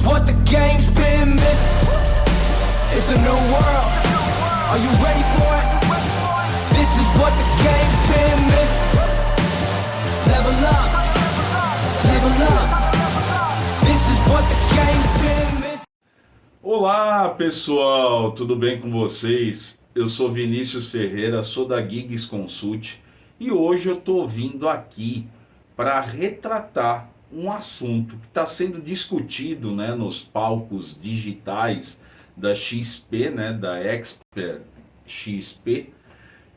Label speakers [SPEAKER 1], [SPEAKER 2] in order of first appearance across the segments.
[SPEAKER 1] what the game's been missing. It's a new world. Are you ready for it? This is what the game's been missing. Level up. Level up. This is what the game's been missing.
[SPEAKER 2] Olá pessoal, tudo bem com vocês? Eu sou Vinícius Ferreira, sou da Gigs Consult e hoje eu tô vindo aqui para retratar um assunto que está sendo discutido, né, nos palcos digitais da XP, né, da Expert XP,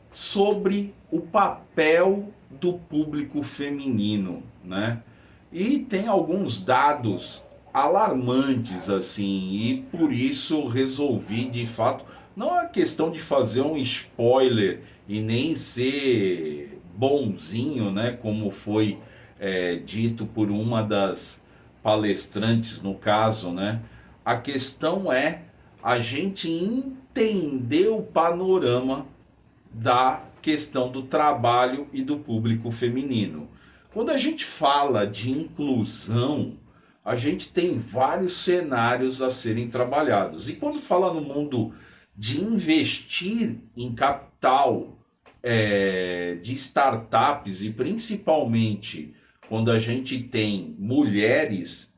[SPEAKER 2] sobre o papel do público feminino, né? E tem alguns dados alarmantes assim, e por isso resolvi, de fato, não é questão de fazer um spoiler e nem ser bonzinho, né, como foi dito por uma das palestrantes no caso, né? A questão é a gente entender o panorama da questão do trabalho e do público feminino. Quando a gente fala de inclusão, a gente tem vários cenários a serem trabalhados. E quando fala no mundo de investir em capital de startups, e principalmente quando a gente tem mulheres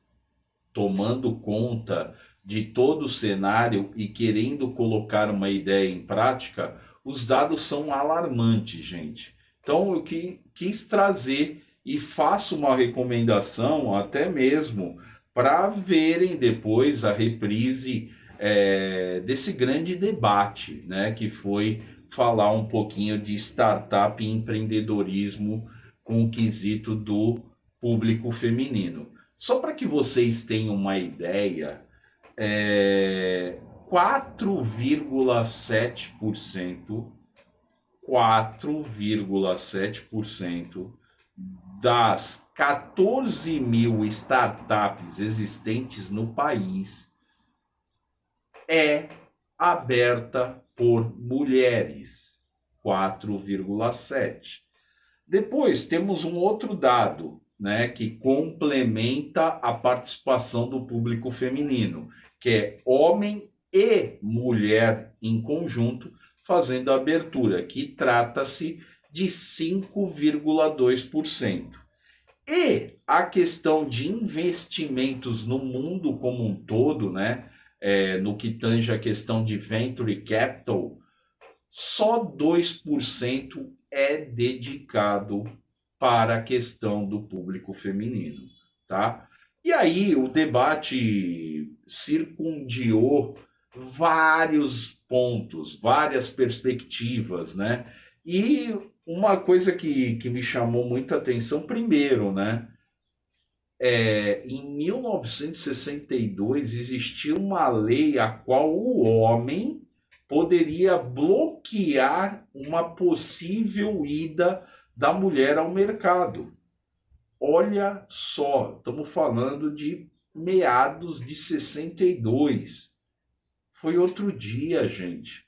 [SPEAKER 2] tomando conta de todo o cenário e querendo colocar uma ideia em prática, os dados são alarmantes, gente. Então eu quis trazer e faço uma recomendação até mesmo para verem depois a reprise desse grande debate, né, que foi falar um pouquinho de startup e empreendedorismo com o quesito do público feminino. Só para que vocês tenham uma ideia, 4,7% das 14 mil startups existentes no país é aberta por mulheres, 4,7%. Depois temos um outro dado, né, que complementa a participação do público feminino, que é homem e mulher em conjunto fazendo a abertura, que trata-se de 5,2%. E a questão de investimentos no mundo como um todo, né, no que tange a questão de venture capital, só 2% é dedicado para a questão do público feminino, tá? E aí o debate circundiou vários pontos, várias perspectivas, né? E uma coisa que me chamou muita atenção, primeiro, né? Em 1962 existia uma lei a qual o homem poderia bloquear uma possível ida da mulher ao mercado. Olha só, estamos falando de meados de 62. Foi outro dia, gente.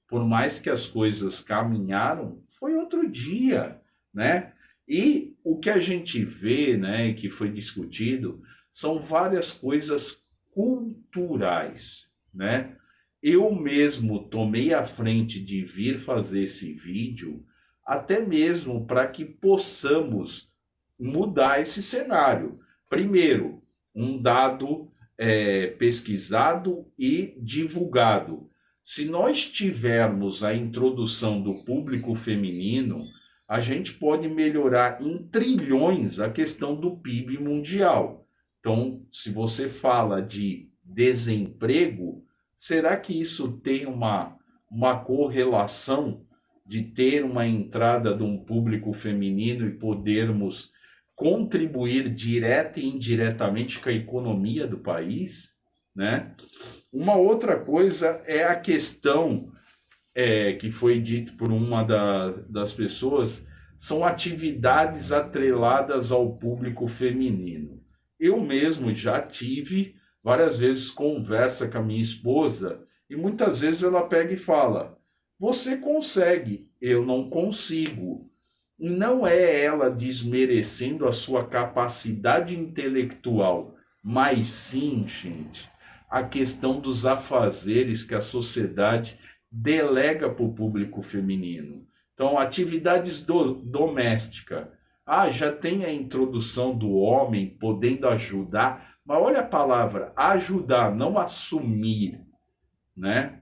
[SPEAKER 2] Por mais que as coisas caminharam, foi outro dia, né? E o que a gente vê, né, que foi discutido, são várias coisas culturais, né? Eu mesmo tomei a frente de vir fazer esse vídeo, até mesmo para que possamos mudar esse cenário. Primeiro, um dado pesquisado e divulgado. Se nós tivermos a introdução do público feminino, a gente pode melhorar em trilhões a questão do PIB mundial. Então, se você fala de desemprego, será que isso tem uma correlação de ter uma entrada de um público feminino e podermos contribuir direta e indiretamente com a economia do país, né? Uma outra coisa é a questão que foi dito por uma das pessoas, são atividades atreladas ao público feminino. Eu mesmo já tive várias vezes conversa com a minha esposa e muitas vezes ela pega e fala: você consegue, eu não consigo. Não é ela desmerecendo a sua capacidade intelectual, mas sim, gente, a questão dos afazeres que a sociedade delega para o público feminino. Então, atividades domésticas. Ah, já tem a introdução do homem podendo ajudar, mas olha a palavra, ajudar, não assumir, né?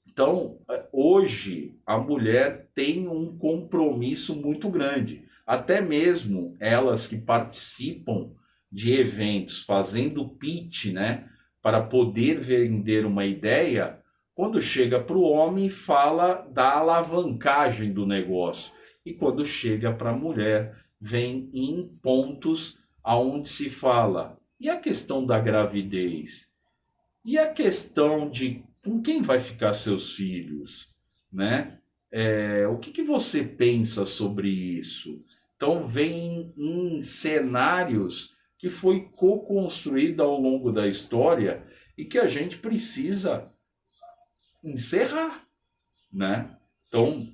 [SPEAKER 2] Então, hoje, a mulher tem um compromisso muito grande. Até mesmo elas que participam de eventos fazendo pitch, né, para poder vender uma ideia, quando chega para o homem, fala da alavancagem do negócio. E quando chega para a mulher, vem em pontos aonde se fala. E a questão da gravidez? E a questão de com quem vai ficar seus filhos, né? O que você pensa sobre isso? Então, vem em cenários que foi co-construído ao longo da história e que a gente precisa encerrar, né? Então,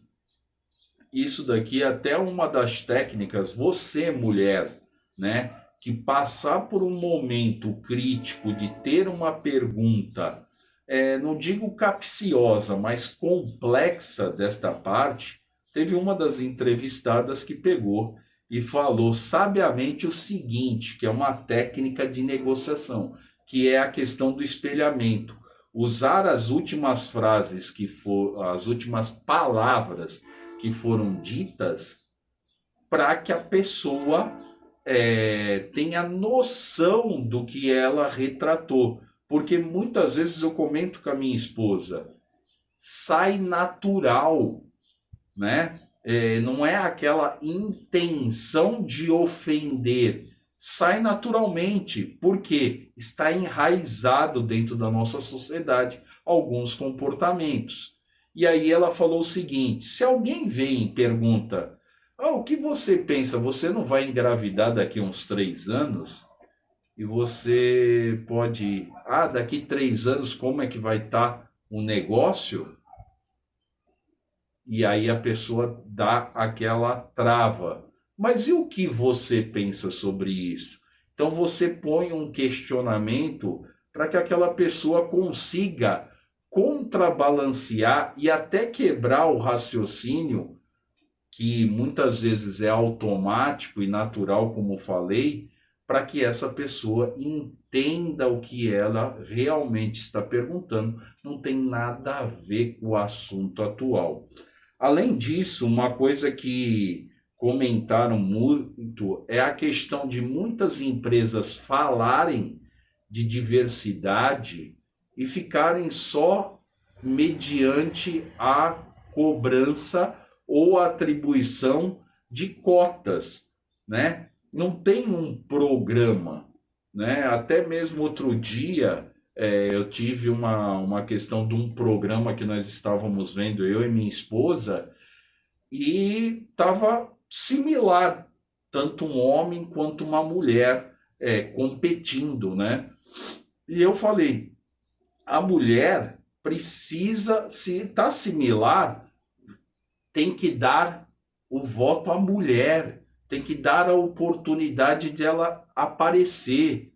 [SPEAKER 2] isso daqui é até uma das técnicas, você, mulher, né? Que passar por um momento crítico de ter uma pergunta, não digo capciosa, mas complexa desta parte, teve uma das entrevistadas que pegou e falou sabiamente o seguinte, que é uma técnica de negociação, que é a questão do espelhamento. Usar as últimas frases as últimas palavras que foram ditas para que a pessoa tenha noção do que ela retratou. Porque muitas vezes eu comento com a minha esposa, sai natural, né? Não é aquela intenção de ofender, sai naturalmente, porque está enraizado dentro da nossa sociedade alguns comportamentos. E aí ela falou o seguinte: se alguém vem e pergunta, o que você pensa? Você não vai engravidar daqui a uns 3 anos? E você pode, daqui 3 anos, como é que vai estar o negócio? E aí a pessoa dá aquela trava. Mas e o que você pensa sobre isso? Então você põe um questionamento para que aquela pessoa consiga contrabalancear e até quebrar o raciocínio, que muitas vezes é automático e natural, como falei, para que essa pessoa entenda o que ela realmente está perguntando. Não tem nada a ver com o assunto atual. Além disso, uma coisa que comentaram muito é a questão de muitas empresas falarem de diversidade e ficarem só mediante a cobrança ou a atribuição de cotas, né? Não tem um programa, né? Até mesmo outro dia eu tive uma questão de um programa que nós estávamos vendo, eu e minha esposa, e estava similar, tanto um homem quanto uma mulher competindo, né? E eu falei, a mulher precisa, se está similar, tem que dar o voto à mulher, tem que dar a oportunidade de ela aparecer.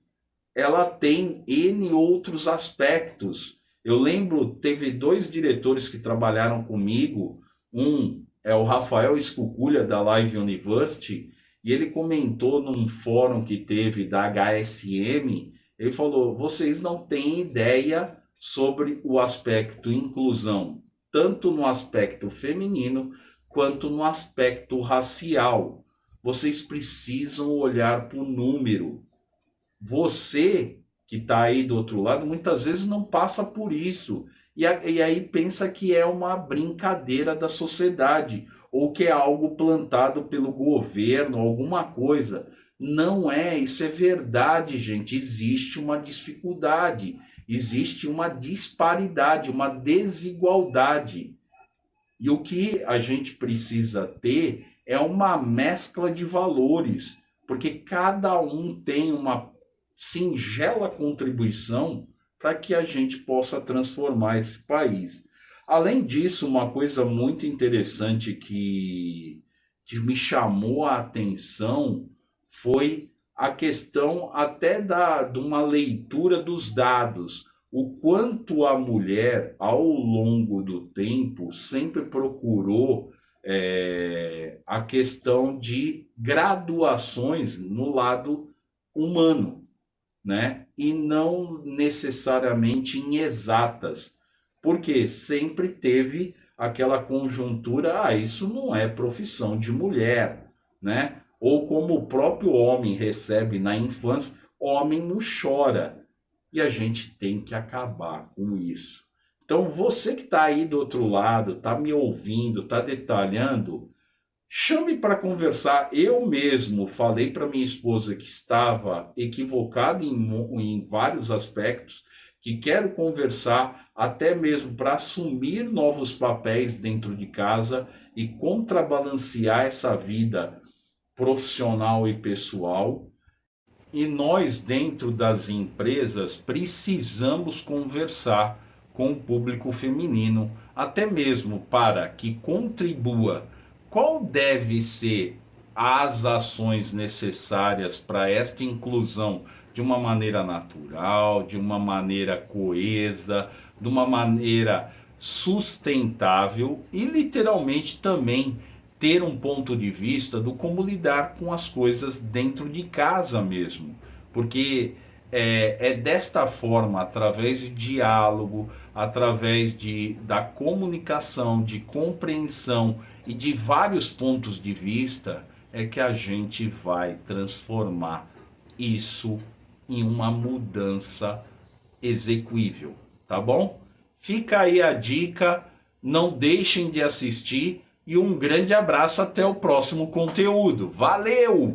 [SPEAKER 2] Ela tem N outros aspectos. Eu lembro, teve 2 diretores que trabalharam comigo, um é o Rafael Escuculha, da Live University, e ele comentou num fórum que teve da HSM, ele falou, vocês não têm ideia sobre o aspecto inclusão, tanto no aspecto feminino, quanto no aspecto racial. Vocês precisam olhar para o número. Você que está aí do outro lado, muitas vezes não passa por isso. E aí pensa que é uma brincadeira da sociedade, ou que é algo plantado pelo governo, alguma coisa. Não é, isso é verdade, gente. Existe uma dificuldade, existe uma disparidade, uma desigualdade. E o que a gente precisa ter é uma mescla de valores, porque cada um tem uma singela contribuição para que a gente possa transformar esse país. Além disso, uma coisa muito interessante que me chamou a atenção foi a questão até de uma leitura dos dados, o quanto a mulher, ao longo do tempo, sempre procurou a questão de graduações no lado humano, né? E não necessariamente em exatas, porque sempre teve aquela conjuntura, isso não é profissão de mulher, né? Ou como o próprio homem recebe na infância, homem não chora. E a gente tem que acabar com isso. Então, você que está aí do outro lado, está me ouvindo, está detalhando, chame para conversar. Eu mesmo falei para minha esposa que estava equivocado em vários aspectos, que quero conversar até mesmo para assumir novos papéis dentro de casa e contrabalancear essa vida profissional e pessoal. E nós, dentro das empresas, precisamos conversar com o público feminino, até mesmo para que contribua. Qual deve ser as ações necessárias para esta inclusão de uma maneira natural, de uma maneira coesa, de uma maneira sustentável e literalmente também ter um ponto de vista do como lidar com as coisas dentro de casa mesmo, porque é desta forma, através de diálogo, através da comunicação, de compreensão e de vários pontos de vista, é que a gente vai transformar isso em uma mudança execuível, tá bom? Fica aí a dica, não deixem de assistir e um grande abraço até o próximo conteúdo. Valeu!